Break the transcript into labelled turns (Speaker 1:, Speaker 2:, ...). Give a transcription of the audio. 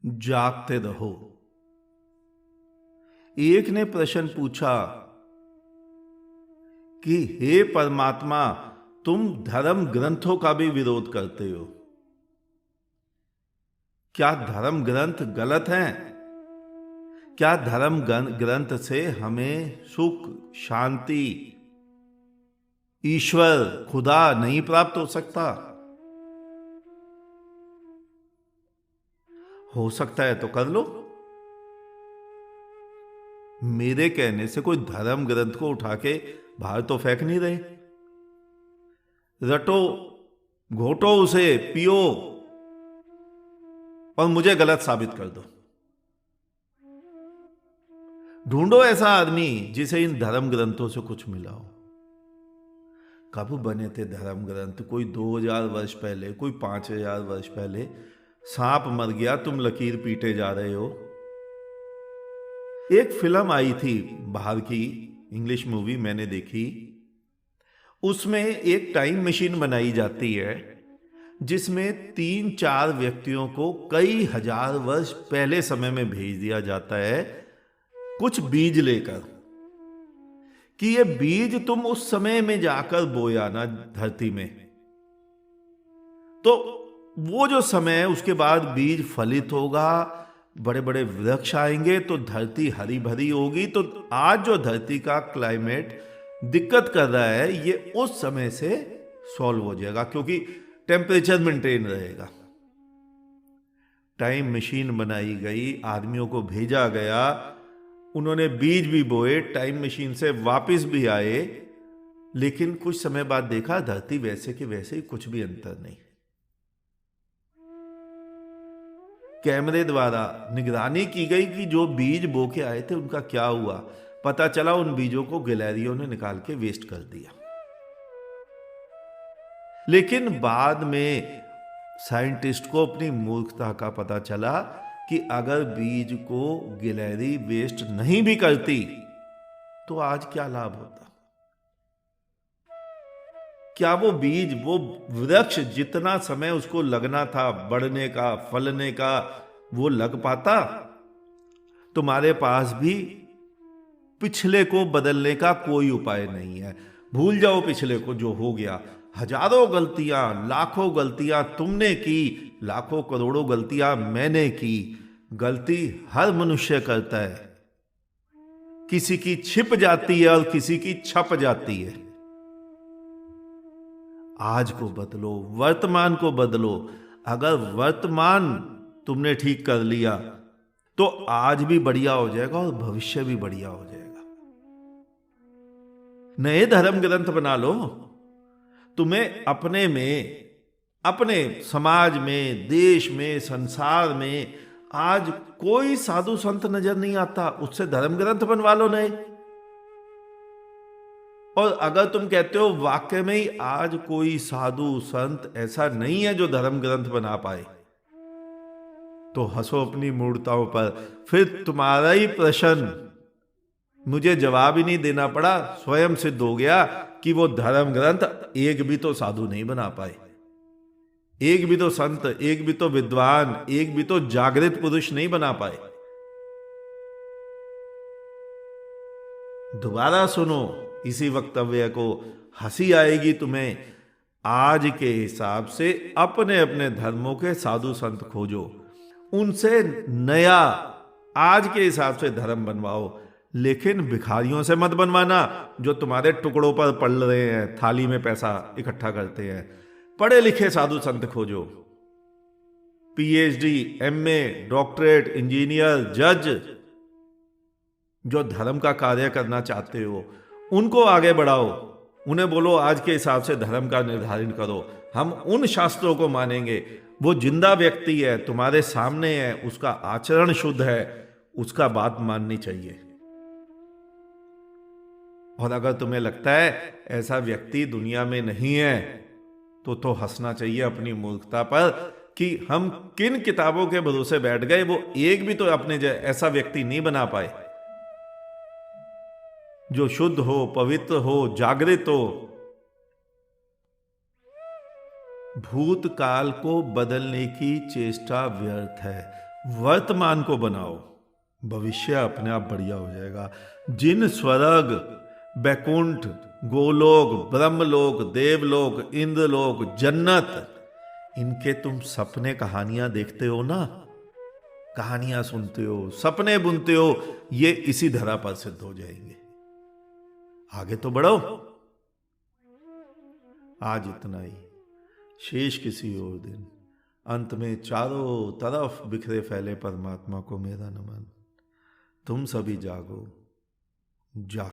Speaker 1: जागते रहो। एक ने प्रश्न पूछा कि हे परमात्मा, तुम धर्म ग्रंथों का भी विरोध करते हो, क्या धर्म ग्रंथ गलत हैं? क्या धर्म ग्रंथ से हमें सुख, शांति, ईश्वर, खुदा नहीं प्राप्त हो सकता? हो सकता है तो कर लो। मेरे कहने से कोई धर्म ग्रंथ को उठा के बाहर तो फेंक नहीं रहे। रटो, घोटो उसे, पियो और मुझे गलत साबित कर दो। ढूंढो ऐसा आदमी जिसे इन धर्म ग्रंथों से कुछ मिला हो। कब बने थे धर्म ग्रंथ? कोई 2000 वर्ष पहले, कोई 5000 वर्ष पहले। सांप मर गया, तुम लकीर पीटे जा रहे हो। एक फिल्म आई थी बाहर की, इंग्लिश मूवी मैंने देखी। उसमें एक टाइम मशीन बनाई जाती है जिसमें 3-4 व्यक्तियों को कई हजार वर्ष पहले समय में भेज दिया जाता है कुछ बीज लेकर, कि ये बीज तुम उस समय में जाकर बोया ना धरती में, तो वो जो समय है उसके बाद बीज फलित होगा, बड़े बड़े वृक्ष आएंगे, तो धरती हरी भरी होगी। तो आज जो धरती का क्लाइमेट दिक्कत कर रहा है, ये उस समय से सॉल्व हो जाएगा, क्योंकि टेम्परेचर मेंटेन रहेगा। टाइम मशीन बनाई गई, आदमियों को भेजा गया, उन्होंने बीज भी बोए, टाइम मशीन से वापस भी आए, लेकिन कुछ समय बाद देखा धरती वैसे के वैसे ही, कुछ भी अंतर नहीं। कैमरे द्वारा निगरानी की गई कि जो बीज बो के आए थे उनका क्या हुआ। पता चला उन बीजों को गिलहरियों ने निकाल के वेस्ट कर दिया। लेकिन बाद में साइंटिस्ट को अपनी मूर्खता का पता चला कि अगर बीज को गिलहरी वेस्ट नहीं भी करती तो आज क्या लाभ होता? क्या वो बीज, वो वृक्ष जितना समय उसको लगना था बढ़ने का, फलने का, वो लग पाता? तुम्हारे पास भी पिछले को बदलने का कोई उपाय नहीं है। भूल जाओ पिछले को, जो हो गया। हजारों गलतियां, लाखों गलतियां तुमने की, लाखों करोड़ों गलतियां मैंने की। गलती हर मनुष्य करता है, किसी की छिप जाती है और किसी की छप जाती है। आज को बदलो, वर्तमान को बदलो। अगर वर्तमान तुमने ठीक कर लिया तो आज भी बढ़िया हो जाएगा और भविष्य भी बढ़िया हो जाएगा। नए धर्म ग्रंथ बना लो। तुम्हें अपने में, अपने समाज में, देश में, संसार में आज कोई साधु संत नजर नहीं आता, उससे धर्म ग्रंथ बनवा लो नए। और अगर तुम कहते हो वाकई में ही आज कोई साधु संत ऐसा नहीं है जो धर्म ग्रंथ बना पाए, तो हंसो अपनी मूर्खताओं पर। फिर तुम्हारा ही प्रश्न, मुझे जवाब ही नहीं देना पड़ा, स्वयं सिद्ध हो गया कि वो धर्म ग्रंथ एक भी तो साधु नहीं बना पाए, एक भी तो संत, एक भी तो विद्वान, एक भी तो जागृत पुरुष नहीं बना पाए। दोबारा सुनो इसी वक्तव्य को, हंसी आएगी तुम्हें। आज के हिसाब से अपने अपने धर्मों के साधु संत खोजो, उनसे नया आज के हिसाब से धर्म बनवाओ। लेकिन भिखारियों से मत बनवाना जो तुम्हारे टुकड़ों पर पड़ रहे हैं, थाली में पैसा इकट्ठा करते हैं। पढ़े लिखे साधु संत खोजो, पीएचडी, एमए, डॉक्टरेट, इंजीनियर, जज, जो धर्म का कार्य करना चाहते हो उनको आगे बढ़ाओ। उन्हें बोलो आज के हिसाब से धर्म का निर्धारण करो, हम उन शास्त्रों को मानेंगे। वो जिंदा व्यक्ति है, तुम्हारे सामने है, उसका आचरण शुद्ध है, उसका बात माननी चाहिए। और अगर तुम्हें लगता है ऐसा व्यक्ति दुनिया में नहीं है तो हंसना चाहिए अपनी मूर्खता पर कि हम किन किताबों के भरोसे बैठ गए, वो एक भी तो अपने ऐसा व्यक्ति नहीं बना पाए जो शुद्ध हो, पवित्र हो, जागृत हो। भूतकाल को बदलने की चेष्टा व्यर्थ है, वर्तमान को बनाओ, भविष्य अपने आप बढ़िया हो जाएगा। जिन स्वर्ग, बैकुंठ, गोलोक, ब्रह्मलोक, देवलोक, इंद्रलोक, जन्नत, इनके तुम सपने कहानियां देखते हो ना, कहानियां सुनते हो, सपने बुनते हो, ये इसी धरा पर सिद्ध हो जाएंगे। आगे तो बढ़ो। आज इतना ही, शेष किसी और दिन। अंत में चारों तरफ बिखरे फैले परमात्मा को मेरा नमन। तुम सभी जागो, जाग